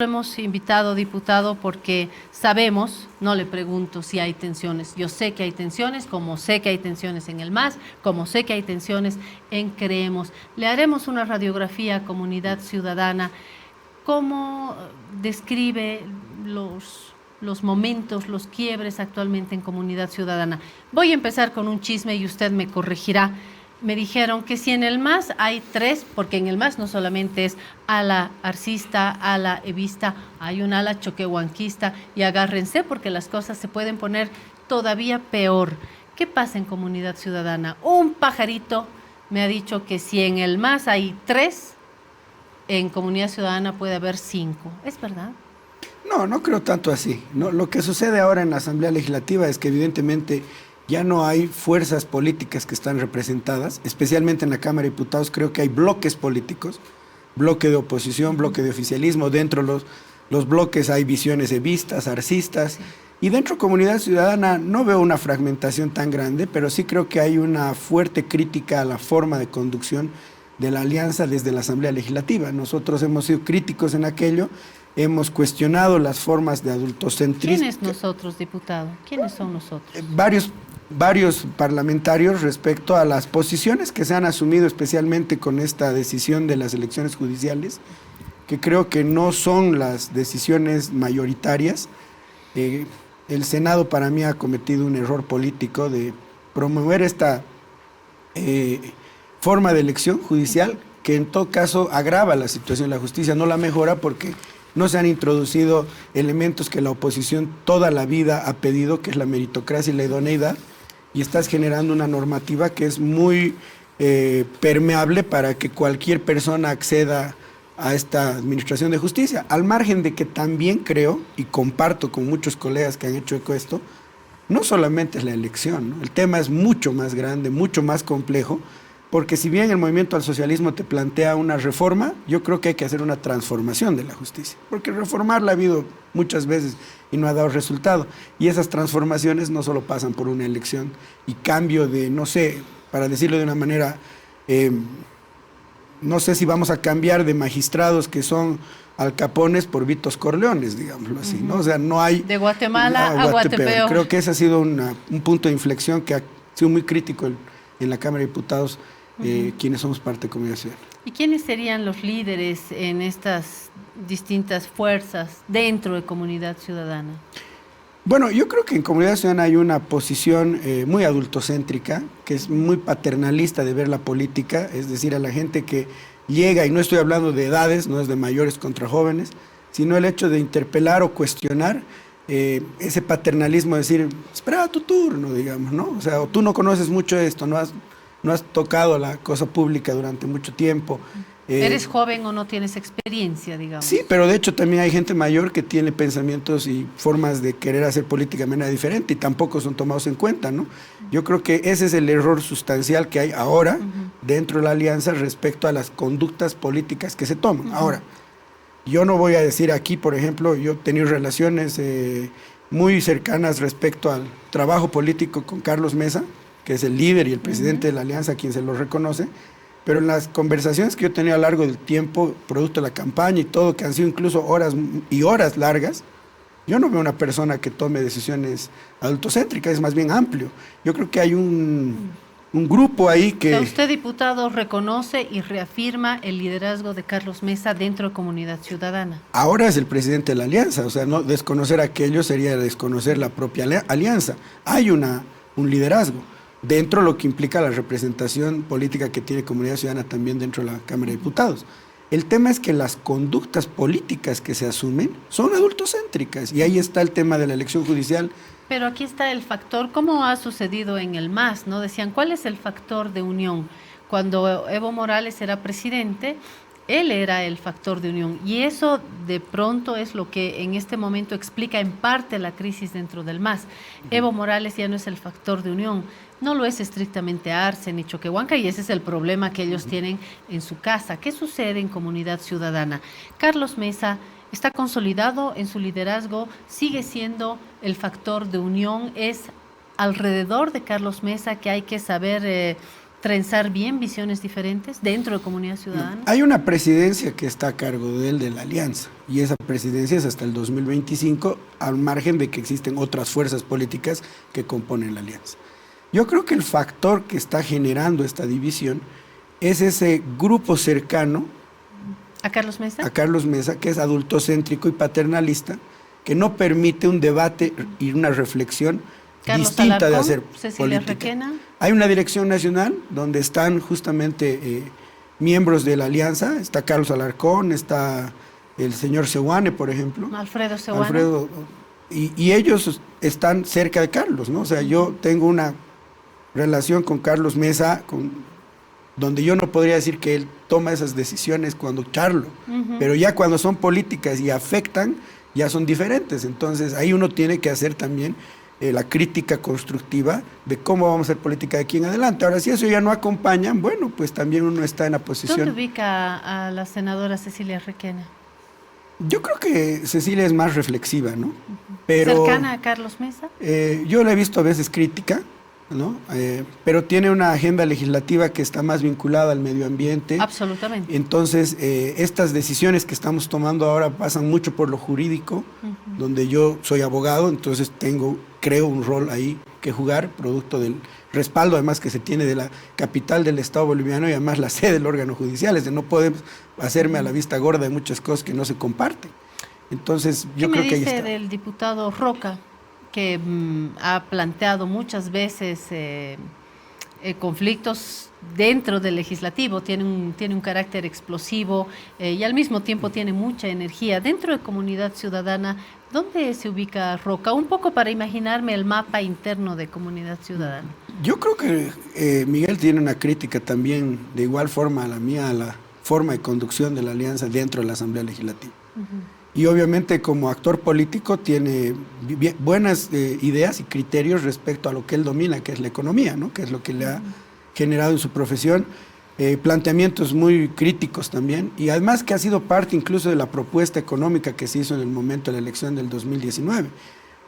Lo hemos invitado, diputado, porque sabemos, no le pregunto si hay tensiones. Yo sé que hay tensiones, como sé que hay tensiones en el MAS, como sé que hay tensiones en Creemos. Le haremos una radiografía a Comunidad Ciudadana. ¿Cómo describe los momentos, los quiebres actualmente en Comunidad Ciudadana? Voy a empezar con un chisme y usted me corregirá. Me dijeron que si en el MAS hay tres, porque en el MAS no solamente es ala arcista, ala evista, hay un ala choquehuanquista, y agárrense porque las cosas se pueden poner todavía peor. ¿Qué pasa en Comunidad Ciudadana? Un pajarito me ha dicho que si en el MAS hay tres, en Comunidad Ciudadana puede haber cinco. ¿Es verdad? No, no creo tanto así. No, lo que sucede ahora en la Asamblea Legislativa es que evidentemente ya no hay fuerzas políticas que están representadas, especialmente en la Cámara de Diputados creo que hay bloques políticos, bloque de oposición, bloque de oficialismo, dentro de los bloques hay visiones evistas, arcistas, y dentro de Comunidad Ciudadana no veo una fragmentación tan grande, pero sí creo que hay una fuerte crítica a la forma de conducción de la alianza desde la Asamblea Legislativa. Nosotros hemos sido críticos en aquello, hemos cuestionado las formas de adultocentrismo. ¿Quiénes nosotros, diputado? ¿Quiénes son nosotros? Varios parlamentarios respecto a las posiciones que se han asumido, especialmente con esta decisión de las elecciones judiciales, que creo que no son las decisiones mayoritarias. El Senado para mí ha cometido un error político de promover esta forma de elección judicial que en todo caso agrava la situación de la justicia, no la mejora porque no se han introducido elementos que la oposición toda la vida ha pedido, que es la meritocracia y la idoneidad, y estás generando una normativa que es muy permeable para que cualquier persona acceda a esta administración de justicia, al margen de que también creo, y comparto con muchos colegas que han hecho eco esto, no solamente es la elección, ¿no? El tema es mucho más grande, mucho más complejo, porque si bien el movimiento al socialismo te plantea una reforma, yo creo que hay que hacer una transformación de la justicia, porque reformarla ha habido muchas veces y no ha dado resultado, y esas transformaciones no solo pasan por una elección y cambio de, no sé, para decirlo de una manera, no sé si vamos a cambiar de magistrados que son alcapones por Vitos Corleones, digámoslo así, ¿no? O sea, no hay... De Guatemala a Guatepeor. Creo que ese ha sido un punto de inflexión que ha sido muy crítico en la Cámara de Diputados, quienes somos parte de Comunidad Ciudadana. ¿Y quiénes serían los líderes en estas distintas fuerzas dentro de Comunidad Ciudadana? Bueno, yo creo que en Comunidad Ciudadana hay una posición muy adultocéntrica, que es muy paternalista de ver la política, es decir, a la gente que llega, y no estoy hablando de edades, no es de mayores contra jóvenes, sino el hecho de interpelar o cuestionar ese paternalismo, de decir, espera tu turno, digamos, ¿no? O sea, o tú no conoces mucho esto, no has tocado la cosa pública durante mucho tiempo. ¿Eres joven o no tienes experiencia, digamos? Sí, pero de hecho también hay gente mayor que tiene pensamientos y formas de querer hacer política de manera diferente y tampoco son tomados en cuenta, ¿no? Yo creo que ese es el error sustancial que hay ahora dentro de la alianza respecto a las conductas políticas que se toman. Ahora, yo no voy a decir aquí, por ejemplo, yo he tenido relaciones muy cercanas respecto al trabajo político con Carlos Mesa, que es el líder y el presidente de la alianza, a quien se lo reconoce, pero en las conversaciones que yo he tenido a lo largo del tiempo, producto de la campaña y todo, que han sido incluso horas y horas largas, yo no veo una persona que tome decisiones adultocéntricas, es más bien amplio. Yo creo que hay un grupo ahí que... O sea, usted, diputado, reconoce y reafirma el liderazgo de Carlos Mesa dentro de Comunidad Ciudadana. Ahora es el presidente de la alianza, o sea, no desconocer aquello sería desconocer la propia alianza. Hay un liderazgo dentro de lo que implica la representación política que tiene Comunidad Ciudadana también dentro de la Cámara de Diputados. El tema es que las conductas políticas que se asumen son adultocéntricas y ahí está el tema de la elección judicial. Pero aquí está el factor, ¿cómo ha sucedido en el MAS? ¿No? Decían, ¿cuál es el factor de unión? Cuando Evo Morales era presidente, él era el factor de unión y eso de pronto es lo que en este momento explica en parte la crisis dentro del MAS. Evo Morales ya no es el factor de unión, no lo es estrictamente Arce ni Choquehuanca y ese es el problema que ellos tienen en su casa. ¿Qué sucede en Comunidad Ciudadana? Carlos Mesa está consolidado en su liderazgo, sigue siendo el factor de unión, es alrededor de Carlos Mesa que hay que saber trenzar bien visiones diferentes dentro de Comunidad Ciudadana? Hay una presidencia que está a cargo de él, de la alianza, y esa presidencia es hasta el 2025, al margen de que existen otras fuerzas políticas que componen la alianza. Yo creo que el factor que está generando esta división es ese grupo cercano ¿A Carlos Mesa? a Carlos Mesa, que es adultocéntrico y paternalista, que no permite un debate y una reflexión Carlos distinta Alarcón, de hacer Cecilia política. Requena. Hay una dirección nacional donde están justamente miembros de la alianza, está Carlos Alarcón, está el señor Seoane, por ejemplo. Alfredo Seoane. Alfredo, y ellos están cerca de Carlos, ¿no? O sea, yo tengo una relación con Carlos Mesa, donde yo no podría decir que él toma esas decisiones cuando charlo, pero ya cuando son políticas y afectan, ya son diferentes. Entonces ahí uno tiene que hacer también la crítica constructiva de cómo vamos a hacer política de aquí en adelante. Ahora, si eso ya no acompañan, bueno, pues también uno está en la posición. ¿Dónde ubica a la senadora Cecilia Requena? Yo creo que Cecilia es más reflexiva, ¿no? Pero, ¿cercana a Carlos Mesa? Yo la he visto a veces crítica, ¿no? Pero tiene una agenda legislativa que está más vinculada al medio ambiente. Absolutamente. Entonces, estas decisiones que estamos tomando ahora pasan mucho por lo jurídico, donde yo soy abogado, entonces creo un rol ahí que jugar, producto del respaldo además que se tiene de la capital del Estado boliviano y además la sede del órgano judicial, es de no podemos hacerme a la vista gorda de muchas cosas que no se comparten. Entonces, yo creo que ahí está. ¿Qué me dice del diputado Roca, que ha planteado muchas veces conflictos dentro del legislativo, tiene un carácter explosivo y al mismo tiempo tiene mucha energía? Dentro de Comunidad Ciudadana, ¿dónde se ubica Roca? Un poco para imaginarme el mapa interno de Comunidad Ciudadana. Yo creo que Miguel tiene una crítica también de igual forma a la mía, a la forma de conducción de la alianza dentro de la Asamblea Legislativa. Y obviamente como actor político tiene buenas ideas y criterios respecto a lo que él domina, que es la economía, ¿no? Que es lo que le ha generado en su profesión, planteamientos muy críticos también, y además que ha sido parte incluso de la propuesta económica que se hizo en el momento de la elección del 2019.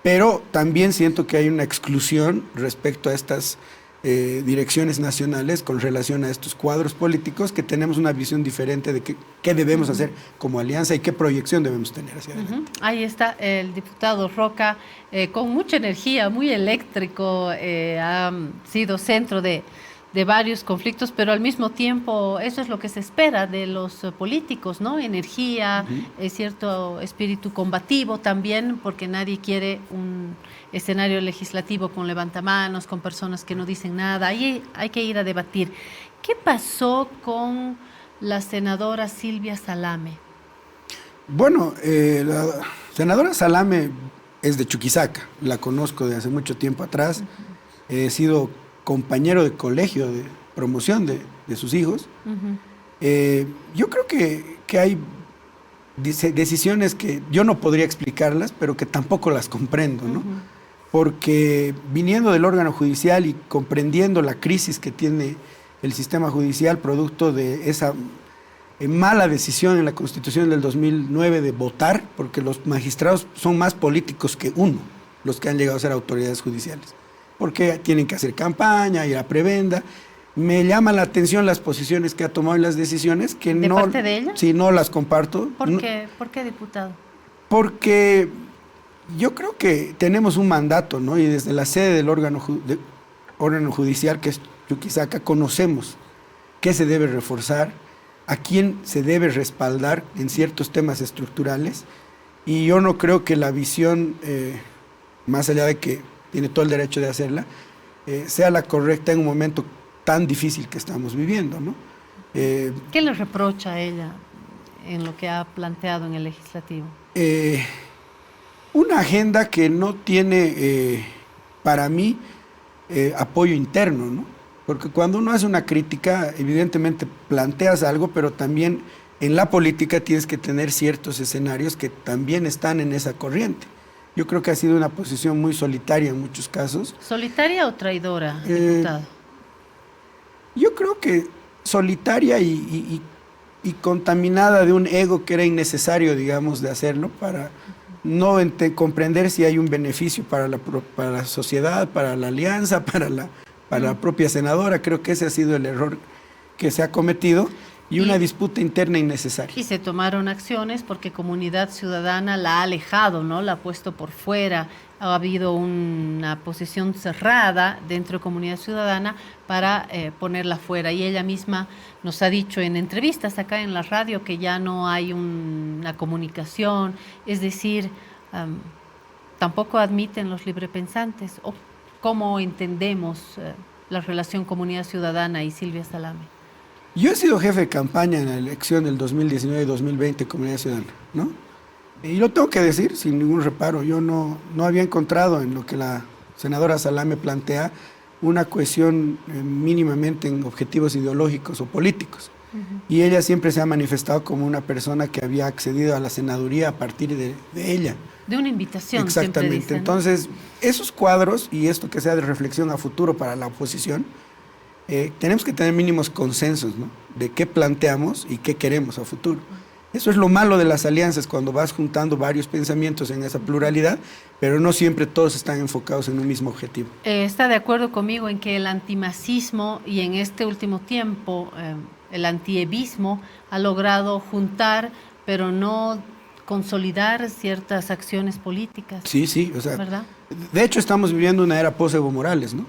Pero también siento que hay una exclusión respecto a estas direcciones nacionales con relación a estos cuadros políticos, que tenemos una visión diferente de qué debemos hacer como alianza y qué proyección debemos tener hacia adelante. Ahí está el diputado Roca, con mucha energía, muy eléctrico, ha sido centro de varios conflictos, pero al mismo tiempo eso es lo que se espera de los políticos, ¿no? Energía, cierto espíritu combativo también, porque nadie quiere un escenario legislativo con levantamanos, con personas que no dicen nada. Ahí hay que ir a debatir. ¿Qué pasó con la senadora Silvia Salame? Bueno, la senadora Salame es de Chuquisaca, la conozco de hace mucho tiempo atrás, he sido compañero de colegio de promoción de sus hijos. Yo creo que hay decisiones que yo no podría explicarlas, pero que tampoco las comprendo, ¿no? Porque viniendo del órgano judicial y comprendiendo la crisis que tiene el sistema judicial producto de esa mala decisión en la Constitución del 2009 de votar, porque los magistrados son más políticos que uno, los que han llegado a ser autoridades judiciales, porque tienen que hacer campaña, ir a prebenda. Me llama la atención las posiciones que ha tomado y las decisiones que ¿De no... parte de ella? Sí, no las comparto. ¿Por qué? ¿Por qué, diputado? Porque yo creo que tenemos un mandato, ¿no? Y desde la sede del órgano judicial, que es Chuquisaca, conocemos qué se debe reforzar, a quién se debe respaldar en ciertos temas estructurales, y yo no creo que la visión, más allá de que tiene todo el derecho de hacerla, sea la correcta en un momento tan difícil que estamos viviendo, ¿no? ¿Qué le reprocha a ella en lo que ha planteado en el legislativo? Una agenda que no tiene, para mí, apoyo interno, ¿no? Porque cuando uno hace una crítica, evidentemente planteas algo, pero también en la política tienes que tener ciertos escenarios que también están en esa corriente. Yo creo que ha sido una posición muy solitaria en muchos casos. ¿Solitaria o traidora, diputado? Yo creo que solitaria y contaminada de un ego que era innecesario, digamos, de hacerlo para no comprender si hay un beneficio para la sociedad, para la alianza, para para la propia senadora. Creo que ese ha sido el error que se ha cometido y una disputa interna innecesaria. Y se tomaron acciones porque Comunidad Ciudadana la ha alejado, ¿no? La ha puesto por fuera. Ha habido una posición cerrada dentro de Comunidad Ciudadana para ponerla fuera. Y ella misma nos ha dicho en entrevistas acá en la radio que ya no hay una comunicación, es decir, tampoco admiten los librepensantes. ¿O cómo entendemos la relación Comunidad Ciudadana y Silvia Salame? Yo he sido jefe de campaña en la elección del 2019 y 2020 Comunidad Ciudadana, ¿no? Y lo tengo que decir sin ningún reparo, yo no había encontrado en lo que la senadora Salame plantea una cohesión mínimamente en objetivos ideológicos o políticos. Y ella siempre se ha manifestado como una persona que había accedido a la senaduría a partir de ella. De una invitación. Exactamente. Dice, ¿no? Entonces, esos cuadros y esto que sea de reflexión a futuro para la oposición, tenemos que tener mínimos consensos, ¿no? De qué planteamos y qué queremos a futuro. Eso es lo malo de las alianzas, cuando vas juntando varios pensamientos en esa pluralidad, pero no siempre todos están enfocados en un mismo objetivo. ¿Está de acuerdo conmigo en que el antimasismo y en este último tiempo el antievismo ha logrado juntar, pero no consolidar ciertas acciones políticas? Sí, o sea, ¿verdad? De hecho estamos viviendo una era post-Evo Morales, ¿no?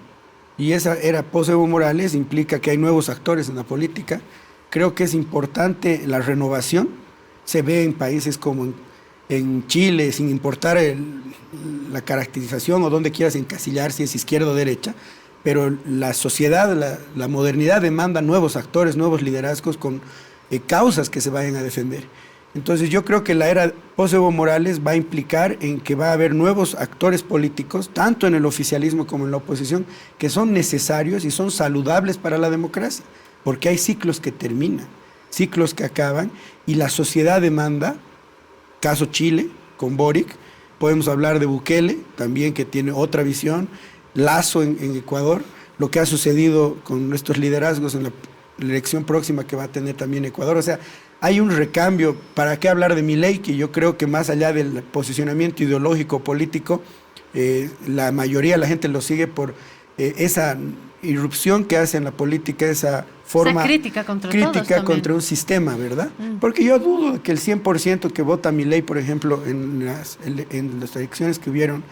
Y esa era post-Evo Morales implica que hay nuevos actores en la política. Creo que es importante la renovación. Se ve en países como en Chile, sin importar la caracterización o dónde quieras encasillar, si es izquierda o derecha, pero la sociedad, la modernidad demanda nuevos actores, nuevos liderazgos con causas que se vayan a defender. Entonces yo creo que la era post-Evo Morales va a implicar en que va a haber nuevos actores políticos, tanto en el oficialismo como en la oposición, que son necesarios y son saludables para la democracia, porque hay ciclos que terminan, ciclos que acaban, y la sociedad demanda, caso Chile, con Boric, podemos hablar de Bukele, también que tiene otra visión, Lasso en Ecuador, lo que ha sucedido con nuestros liderazgos en la elección próxima que va a tener también Ecuador. O sea, hay un recambio. ¿Para qué hablar de Milei? Que yo creo que más allá del posicionamiento ideológico político, la mayoría de la gente lo sigue por esa irrupción que hace en la política, esa forma crítica contra un sistema, ¿verdad? Porque yo dudo que el 100% que vota Milei, por ejemplo, en las elecciones que hubieron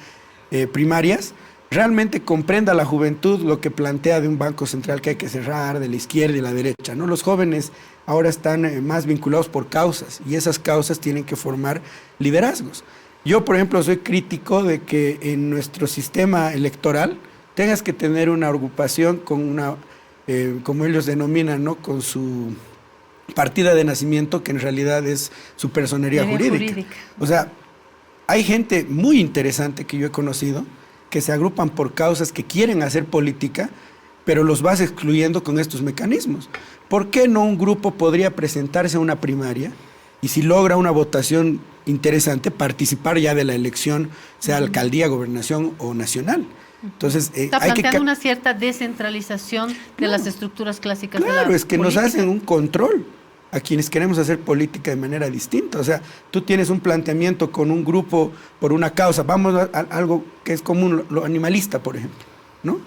primarias, realmente comprenda la juventud lo que plantea de un banco central que hay que cerrar, de la izquierda y la derecha, ¿no? Los jóvenes ahora están más vinculados por causas, y esas causas tienen que formar liderazgos. Yo, por ejemplo, soy crítico de que en nuestro sistema electoral tengas que tener una agrupación con una, como ellos denominan, ¿no? Con su partida de nacimiento, que en realidad es su personería jurídica. O sea, hay gente muy interesante que yo he conocido que se agrupan por causas que quieren hacer política, pero los vas excluyendo con estos mecanismos. ¿Por qué no un grupo podría presentarse a una primaria y, si logra una votación interesante, participar ya de la elección, sea alcaldía, gobernación o nacional? Entonces, está planteando una cierta descentralización de las estructuras clásicas de la Claro, es que política. nos hacen un control a quienes queremos hacer política de manera distinta. O sea, tú tienes un planteamiento con un grupo por una causa, vamos a algo que es común, lo animalista, por ejemplo, ¿no?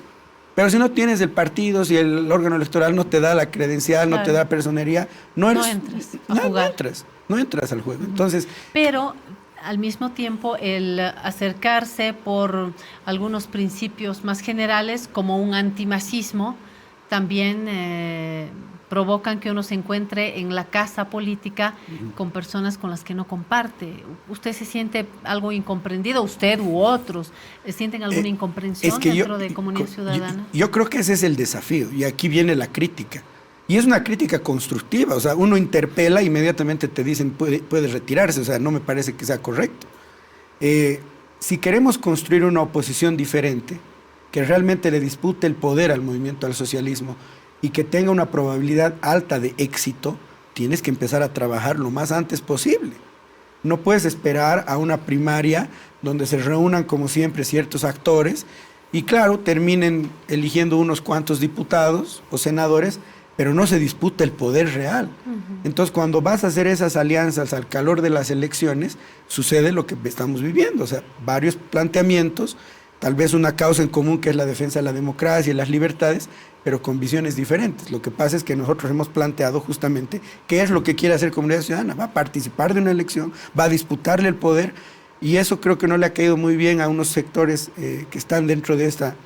Pero si no tienes el partido, si el órgano electoral no te da la credencial, no te da personería, no entras no entras al juego. Entonces, pero al mismo tiempo el acercarse por algunos principios más generales, como un antimasismo, también provocan que uno se encuentre en la casa política con personas con las que no comparte. ¿Usted se siente algo incomprendido, usted u otros, sienten alguna incomprensión dentro de Comunidad Ciudadana? Yo creo que ese es el desafío, y aquí viene la crítica. Y es una crítica constructiva, o sea, uno interpela, inmediatamente te dicen puede retirarse, o sea, no me parece que sea correcto. Si queremos construir una oposición diferente, que realmente le dispute el poder al movimiento, al socialismo, y que tenga una probabilidad alta de éxito, tienes que empezar a trabajar lo más antes posible. No puedes esperar a una primaria donde se reúnan, como siempre, ciertos actores y, claro, terminen eligiendo unos cuantos diputados o senadores, pero no se disputa el poder real. Entonces, cuando vas a hacer esas alianzas al calor de las elecciones, sucede lo que estamos viviendo, o sea, varios planteamientos tal vez una causa en común que es la defensa de la democracia y las libertades, pero con visiones diferentes. Lo que pasa es que nosotros hemos planteado justamente qué es lo que quiere hacer Comunidad Ciudadana. Va a participar de una elección, va a disputarle el poder, y eso creo que no le ha caído muy bien a unos sectores que están dentro de esta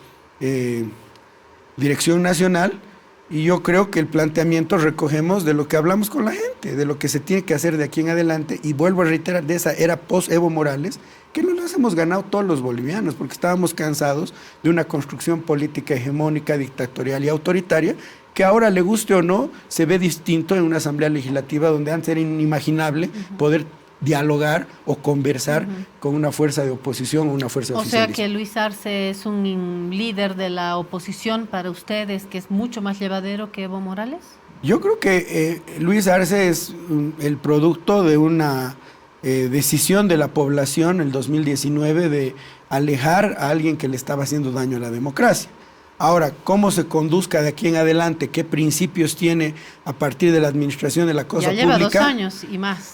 dirección nacional, y yo creo que el planteamiento recogemos de lo que hablamos con la gente, de lo que se tiene que hacer de aquí en adelante, y vuelvo a reiterar, de esa era post-Evo Morales, que no las hemos ganado todos los bolivianos, porque estábamos cansados de una construcción política hegemónica, dictatorial y autoritaria, que ahora, le guste o no, se ve distinto en una asamblea legislativa donde antes era inimaginable poder dialogar o conversar con una fuerza de oposición o una fuerza oficialista. O sea que Luis Arce es un líder de la oposición para ustedes, que es mucho más llevadero que Evo Morales. Yo creo que Luis Arce es el producto de una decisión de la población en el 2019 de alejar a alguien que le estaba haciendo daño a la democracia. Ahora, cómo se conduzca de aquí en adelante, qué principios tiene a partir de la administración de la cosa pública. Ya lleva 2 años y más.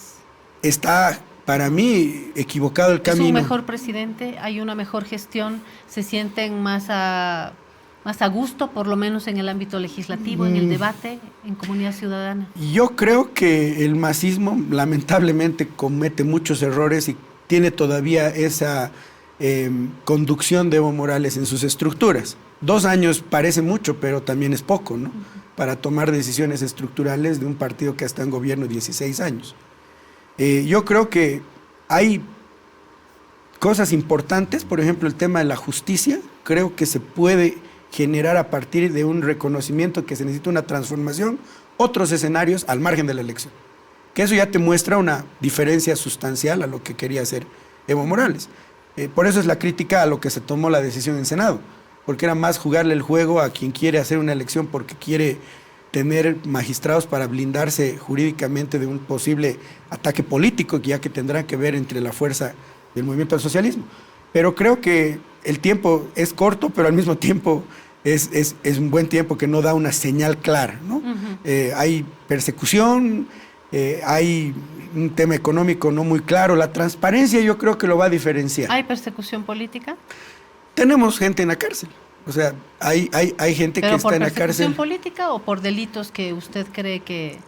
Está, para mí, equivocado el camino. ¿Es un mejor presidente? ¿Hay una mejor gestión? ¿Se sienten más a gusto, por lo menos en el ámbito legislativo, en el debate, en Comunidad Ciudadana? Yo creo que el masismo lamentablemente comete muchos errores y tiene todavía esa conducción de Evo Morales en sus estructuras. 2 años parece mucho, pero también es poco, ¿no? Para tomar decisiones estructurales de un partido que está en gobierno 16 años. Yo creo que hay cosas importantes, por ejemplo, el tema de la justicia, creo que se puede generar a partir de un reconocimiento que se necesita una transformación, otros escenarios al margen de la elección. Que eso ya te muestra una diferencia sustancial a lo que quería hacer Evo Morales. Por eso es la crítica a lo que se tomó la decisión en Senado, porque era más jugarle el juego a quien quiere hacer una elección porque quiere tener magistrados para blindarse jurídicamente de un posible ataque político, ya que tendrán que ver entre la fuerza del movimiento al socialismo. Pero creo que el tiempo es corto, pero al mismo tiempo es un buen tiempo que no da una señal clara, ¿no? Hay persecución, hay un tema económico no muy claro. La transparencia yo creo que lo va a diferenciar. ¿Hay persecución política? Tenemos gente en la cárcel. O sea, hay gente que está en la cárcel. ¿Pero por persecución política o por delitos que usted cree que...?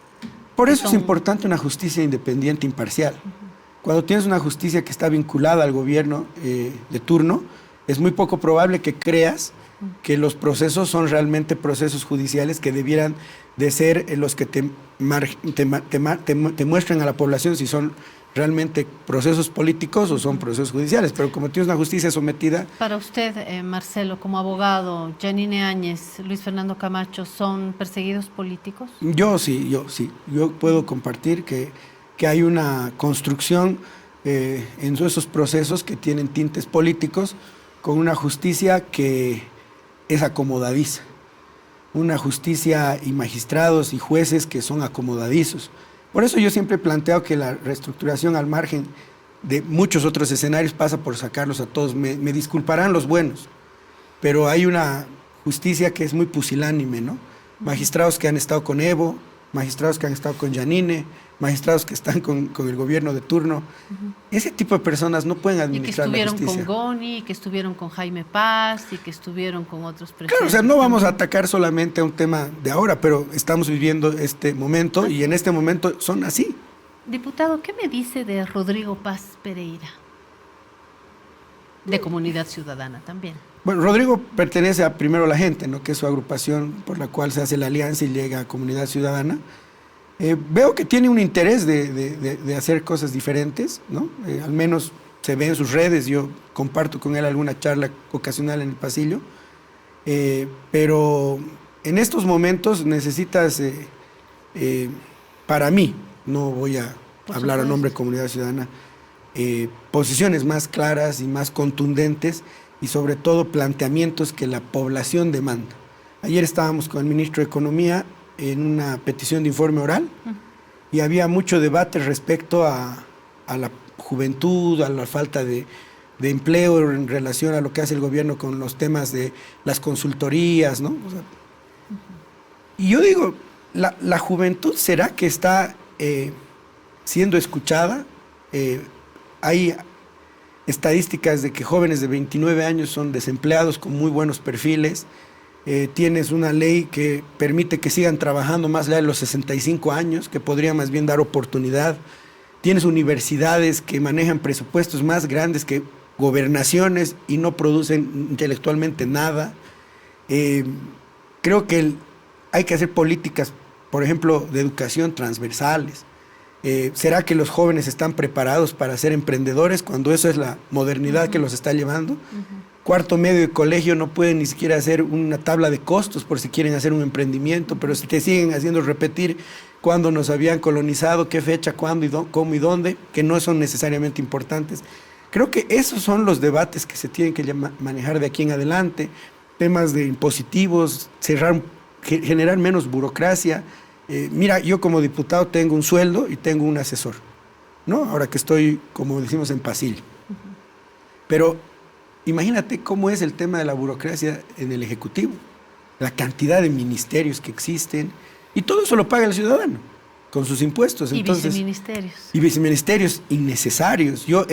Por eso es importante una justicia independiente, imparcial. Cuando tienes una justicia que está vinculada al gobierno de turno, es muy poco probable que creas que los procesos son realmente procesos judiciales que debieran de ser los que te muestren a la población si son realmente procesos políticos o son procesos judiciales. Pero como tienes una justicia sometida... Para usted, Marcelo, como abogado, Yanine Áñez, Luis Fernando Camacho, ¿son perseguidos políticos? Yo sí. Yo puedo compartir que hay una construcción en esos procesos que tienen tintes políticos, con una justicia que es acomodadiza, una justicia y magistrados y jueces que son acomodadizos. Por eso yo siempre he planteado que la reestructuración al margen de muchos otros escenarios pasa por sacarlos a todos. Me disculparán los buenos, pero hay una justicia que es muy pusilánime, ¿no? Magistrados que han estado con Evo, magistrados que han estado con Yanine, magistrados que están con el gobierno de turno. Ese tipo de personas no pueden administrar la justicia. Y que estuvieron con Goni, que estuvieron con Jaime Paz y que estuvieron con otros presidentes. Claro, o sea, no vamos a atacar solamente a un tema de ahora, pero estamos viviendo este momento y en este momento son así. Diputado, ¿qué me dice de Rodrigo Paz Pereira? De Comunidad Ciudadana también. Bueno, Rodrigo pertenece a Primero la Gente, ¿no? Que es su agrupación por la cual se hace la alianza y llega a Comunidad Ciudadana. Veo que tiene un interés de hacer cosas diferentes, ¿no? Al menos se ve en sus redes, yo comparto con él alguna charla ocasional en el pasillo, pero en estos momentos necesitas, para mí, no voy a hablar a nombre de Comunidad Ciudadana, posiciones más claras y más contundentes y sobre todo planteamientos que la población demanda. Ayer estábamos con el ministro de Economía en una petición de informe oral y había mucho debate respecto a la juventud, a la falta de empleo en relación a lo que hace el gobierno con los temas de las consultorías, ¿no? O sea, y yo digo, ¿la juventud será que está siendo escuchada? Hay estadísticas de que jóvenes de 29 años son desempleados con muy buenos perfiles. Tienes una ley que permite que sigan trabajando más allá de los 65 años, que podría más bien dar oportunidad. Tienes universidades que manejan presupuestos más grandes que gobernaciones y no producen intelectualmente nada. Creo que hay que hacer políticas, por ejemplo, de educación transversales. ¿Será que los jóvenes están preparados para ser emprendedores cuando eso es la modernidad que los está llevando? Cuarto medio de colegio no pueden ni siquiera hacer una tabla de costos por si quieren hacer un emprendimiento, pero si te siguen haciendo repetir cuándo nos habían colonizado, qué fecha, cuándo, cómo y dónde, que no son necesariamente importantes. Creo que esos son los debates que se tienen que manejar de aquí en adelante, temas de impositivos, generar menos burocracia. Mira, yo como diputado tengo un sueldo y tengo un asesor, ¿no? Ahora que estoy, como decimos, en pasillo. Pero imagínate cómo es el tema de la burocracia en el Ejecutivo, la cantidad de ministerios que existen, y todo eso lo paga el ciudadano con sus impuestos. Entonces, viceministerios. Y viceministerios innecesarios. Yo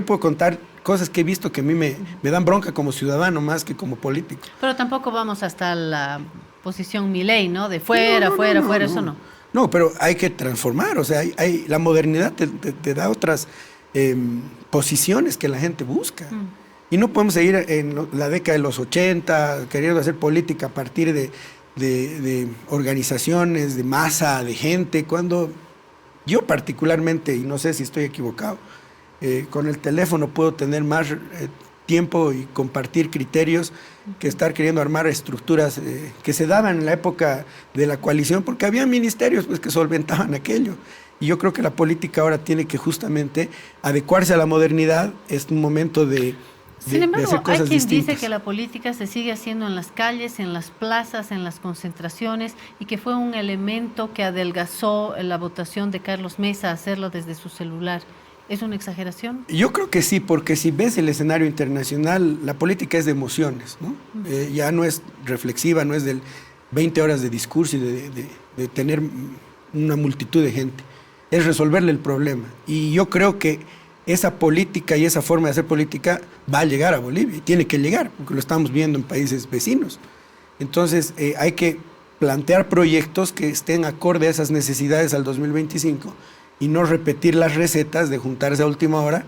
puedo contar cosas que he visto que a mí me dan bronca como ciudadano más que como político. Pero tampoco vamos hasta la posición Milei, ¿no? De fuera, eso no. No, pero hay que transformar, o sea, la modernidad te da otras posiciones que la gente busca. Y no podemos seguir en la década de los 80 queriendo hacer política a partir de organizaciones, de masa, de gente, cuando yo particularmente, y no sé si estoy equivocado, con el teléfono puedo tener más tiempo y compartir criterios que estar queriendo armar estructuras que se daban en la época de la coalición, porque había ministerios pues, que solventaban aquello. Y yo creo que la política ahora tiene que justamente adecuarse a la modernidad. Es un momento de Sin embargo, hacer cosas hay quien distintas. dice que la política se sigue haciendo en las calles, en las plazas, en las concentraciones, y que fue un elemento que adelgazó la votación de Carlos Mesa, hacerlo desde su celular. ¿Es una exageración? Yo creo que sí, porque si ves el escenario internacional, la política es de emociones, ¿no? Ya no es reflexiva, no es de 20 horas de discurso y de tener una multitud de gente. Es resolverle el problema. Y yo creo que esa política y esa forma de hacer política va a llegar a Bolivia, y tiene que llegar, porque lo estamos viendo en países vecinos. Entonces, hay que plantear proyectos que estén acorde a esas necesidades al 2025 y no repetir las recetas de juntarse a última hora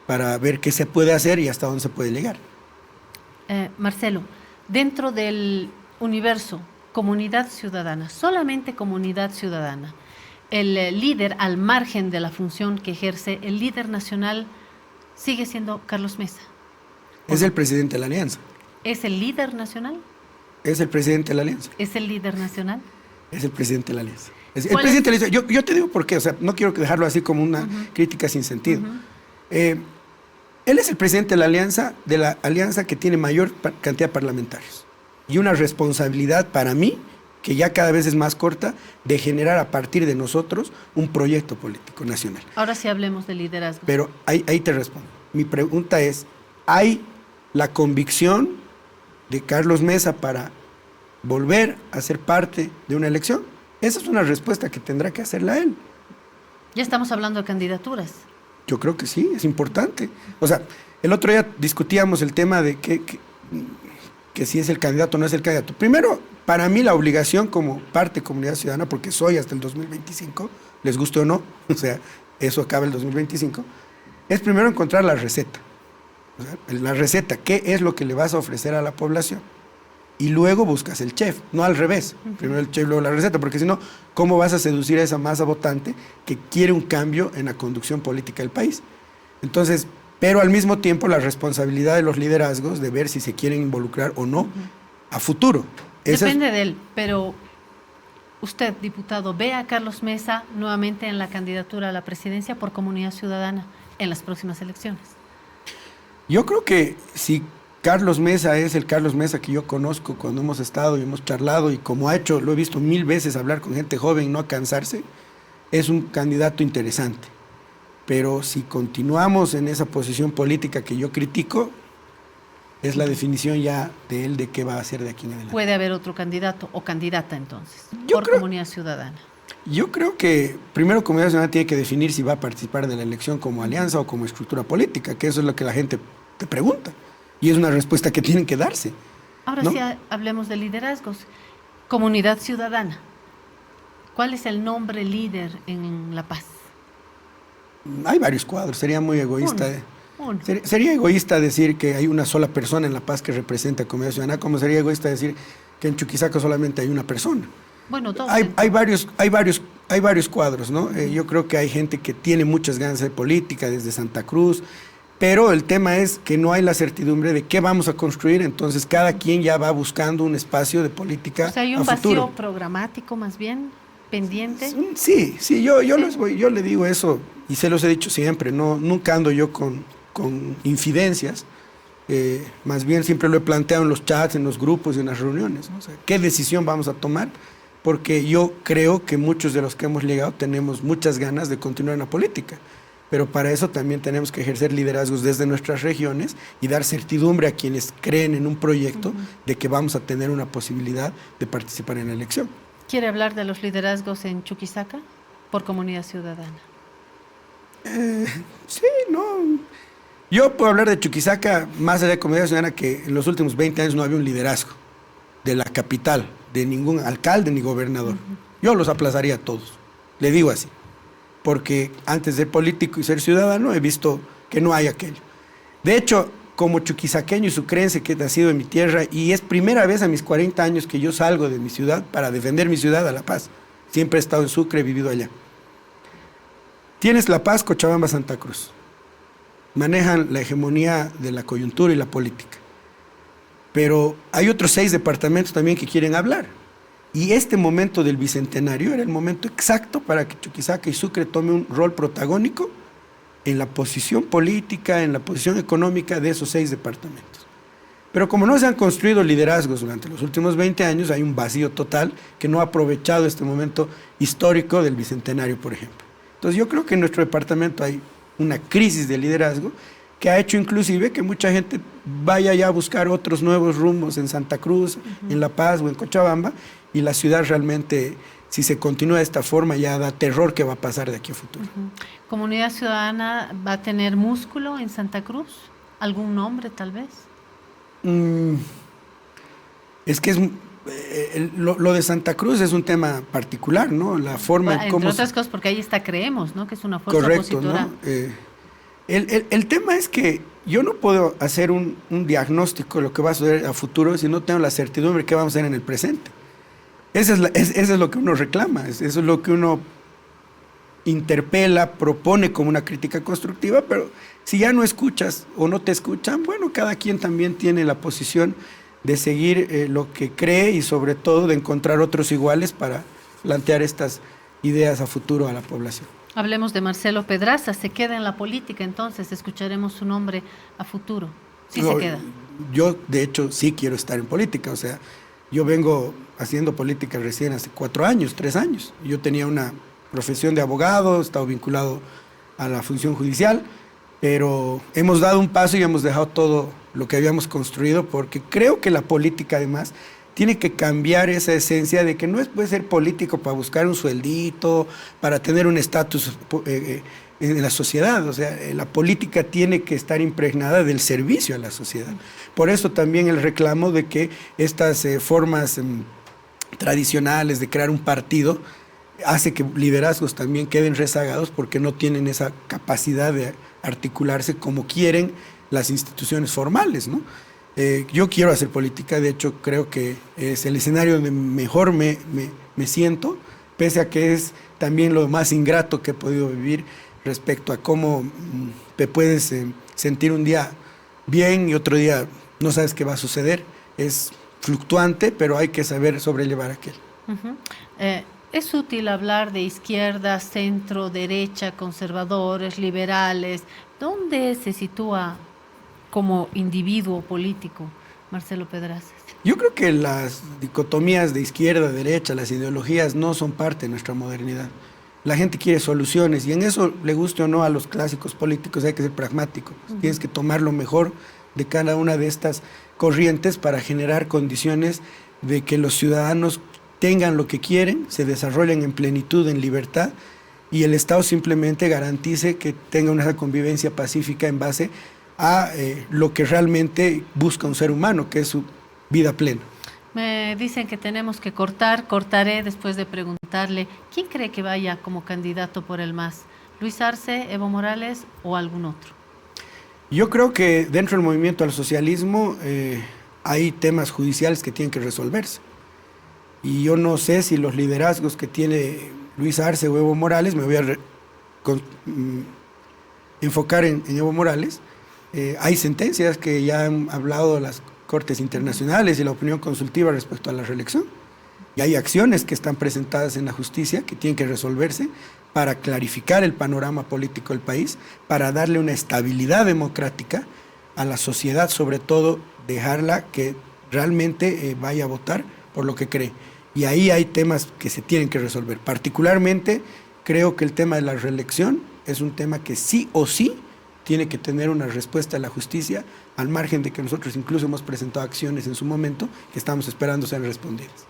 para ver qué se puede hacer y hasta dónde se puede llegar. Marcelo, dentro del universo comunidad ciudadana, solamente comunidad ciudadana, el líder al margen de la función que ejerce, el líder nacional sigue siendo Carlos Mesa. Es el presidente de la Alianza. ¿Es el líder nacional? Es el presidente de la Alianza. ¿Es el líder nacional? Es el presidente de la Alianza. El presidente de la Alianza. Yo te digo por qué, o sea, no quiero dejarlo así como una crítica sin sentido. Él es el presidente de la alianza que tiene mayor cantidad de parlamentarios y una responsabilidad para mí, que ya cada vez es más corta, de generar a partir de nosotros un proyecto político nacional. Ahora sí hablemos de liderazgo. Pero ahí te respondo. Mi pregunta es, ¿hay la convicción de Carlos Mesa para volver a ser parte de una elección? Esa es una respuesta que tendrá que hacerla él. Ya estamos hablando de candidaturas. Yo creo que sí, es importante. O sea, el otro día discutíamos el tema de que si es el candidato o no es el candidato. Primero, para mí la obligación como parte de comunidad ciudadana, porque soy hasta el 2025, les guste o no, o sea, eso acaba el 2025, es primero encontrar la receta. O sea, la receta, ¿qué es lo que le vas a ofrecer a la población? Y luego buscas el chef, no al revés. Primero el chef, luego la receta, porque si no, ¿cómo vas a seducir a esa masa votante que quiere un cambio en la conducción política del país? Entonces, pero al mismo tiempo la responsabilidad de los liderazgos de ver si se quieren involucrar o no a futuro. Depende de él, pero usted, diputado, ¿ve a Carlos Mesa nuevamente en la candidatura a la presidencia por Comunidad Ciudadana en las próximas elecciones? Yo creo que si Carlos Mesa es el Carlos Mesa que yo conozco cuando hemos estado y hemos charlado, y como ha hecho, lo he visto 1000 veces hablar con gente joven y no cansarse, es un candidato interesante. Pero si continuamos en esa posición política que yo critico, es la definición ya de él de qué va a hacer de aquí en adelante. ¿Puede haber otro candidato o candidata entonces Yo por creo, Comunidad Ciudadana? Yo creo que primero Comunidad Ciudadana tiene que definir si va a participar de la elección como alianza o como estructura política, que eso es lo que la gente te pregunta. Y es una respuesta que tienen que darse. Ahora ¿no? sí hablemos de liderazgos. Comunidad Ciudadana. ¿Cuál es el nombre líder en La Paz? Hay varios cuadros, sería muy egoísta. Uno. Sería egoísta decir que hay una sola persona en La Paz que representa a Comunidad Ciudadana, como sería egoísta decir que en Chuquisaca solamente hay una persona. Bueno, dos. Hay varios cuadros, ¿no? Yo creo que hay gente que tiene muchas ganas de política desde Santa Cruz, pero el tema es que no hay la certidumbre de qué vamos a construir, entonces cada quien ya va buscando un espacio de política O sea, hay un a futuro. vacío programático más bien pendiente. Sí, yo le digo eso y se los he dicho siempre, nunca ando yo con infidencias, más bien siempre lo he planteado en los chats, en los grupos y en las reuniones, ¿no? O sea, ¿qué decisión vamos a tomar? Porque yo creo que muchos de los que hemos llegado tenemos muchas ganas de continuar en la política, pero para eso también tenemos que ejercer liderazgos desde nuestras regiones y dar certidumbre a quienes creen en un proyecto de que vamos a tener una posibilidad de participar en la elección. ¿Quiere hablar de los liderazgos en Chuquisaca por Comunidad Ciudadana? Sí, no. Yo puedo hablar de Chuquisaca más allá de Comunidad Ciudadana, que en los últimos 20 años no había un liderazgo de la capital, de ningún alcalde ni gobernador. Yo los aplazaría a todos, le digo así, porque antes de ser político y ser ciudadano he visto que no hay aquello. De hecho, como chuquisaqueño y sucrense que he nacido en mi tierra, y es primera vez a mis 40 años que yo salgo de mi ciudad para defender mi ciudad, a La Paz. Siempre he estado en Sucre, he vivido allá. Tienes La Paz, Cochabamba, Santa Cruz. Manejan la hegemonía de la coyuntura y la política. Pero hay otros 6 departamentos también que quieren hablar. Y este momento del Bicentenario era el momento exacto para que Chuquisaca y Sucre tome un rol protagónico en la posición política, en la posición económica de esos 6 departamentos. Pero como no se han construido liderazgos durante los últimos 20 años, hay un vacío total que no ha aprovechado este momento histórico del Bicentenario, por ejemplo. Entonces yo creo que en nuestro departamento hay una crisis de liderazgo que ha hecho inclusive que mucha gente vaya ya a buscar otros nuevos rumbos en Santa Cruz, en La Paz o en Cochabamba, y la ciudad realmente, si se continúa de esta forma, ya da terror que va a pasar de aquí a futuro. ¿Comunidad Ciudadana va a tener músculo en Santa Cruz? ¿Algún nombre tal vez? Es que lo de Santa Cruz es un tema particular, ¿no? La forma Entre como otras cosas porque ahí está Creemos, ¿no? Que es una fuerza correcto, opositora. ¿no? El tema es que yo no puedo hacer un diagnóstico de lo que va a suceder a futuro si no tengo la certidumbre de qué vamos a hacer en el presente. Eso es lo que uno reclama, eso es lo que uno interpela, propone como una crítica constructiva, pero si ya no escuchas o no te escuchan, bueno, cada quien también tiene la posición de seguir lo que cree y sobre todo de encontrar otros iguales para plantear estas ideas a futuro a la población. Hablemos de Marcelo Pedraza, ¿se queda en la política entonces? ¿Escucharemos su nombre a futuro? Sí, No, se queda. Yo, de hecho, sí quiero estar en política, o sea, yo vengo haciendo política recién hace 4 años, 3 años. Yo tenía una profesión de abogado, he estado vinculado a la función judicial, pero hemos dado un paso y hemos dejado todo lo que habíamos construido, porque creo que la política, además, tiene que cambiar esa esencia de que no puede ser político para buscar un sueldito, para tener un estatus en la sociedad. O sea, la política tiene que estar impregnada del servicio a la sociedad. Por eso también el reclamo de que estas formas tradicionales de crear un partido hace que liderazgos también queden rezagados porque no tienen esa capacidad de articularse como quieren las instituciones formales, ¿no? Yo quiero hacer política, de hecho creo que es el escenario donde mejor me siento, pese a que es también lo más ingrato que he podido vivir respecto a cómo te puedes sentir un día bien y otro día no sabes qué va a suceder. Es fluctuante, pero hay que saber sobrellevar aquello. ¿Es útil hablar de izquierda, centro, derecha, conservadores, liberales? ¿Dónde se sitúa como individuo político Marcelo Pedraza? Yo creo que las dicotomías de izquierda, derecha, las ideologías no son parte de nuestra modernidad. La gente quiere soluciones y en eso, le guste o no a los clásicos políticos, hay que ser pragmático. Tienes que tomar lo mejor de cada una de estas corrientes para generar condiciones de que los ciudadanos tengan lo que quieren, se desarrollen en plenitud, en libertad, y el Estado simplemente garantice que tenga una convivencia pacífica en base a lo que realmente busca un ser humano, que es su vida plena. Me dicen que tenemos que cortar, cortaré después de preguntarle, ¿quién cree que vaya como candidato por el MAS? ¿Luis Arce, Evo Morales o algún otro? Yo creo que dentro del movimiento al socialismo hay temas judiciales que tienen que resolverse. Y yo no sé si los liderazgos que tiene Luis Arce o Evo Morales, me voy a enfocar en Evo Morales, hay sentencias que ya han hablado las cortes internacionales y la opinión consultiva respecto a la reelección. Y hay acciones que están presentadas en la justicia que tienen que resolverse para clarificar el panorama político del país, para darle una estabilidad democrática a la sociedad, sobre todo dejarla que realmente vaya a votar por lo que cree. Y ahí hay temas que se tienen que resolver. Particularmente creo que el tema de la reelección es un tema que sí o sí tiene que tener una respuesta de la justicia, al margen de que nosotros incluso hemos presentado acciones en su momento que estamos esperando sean respondidas.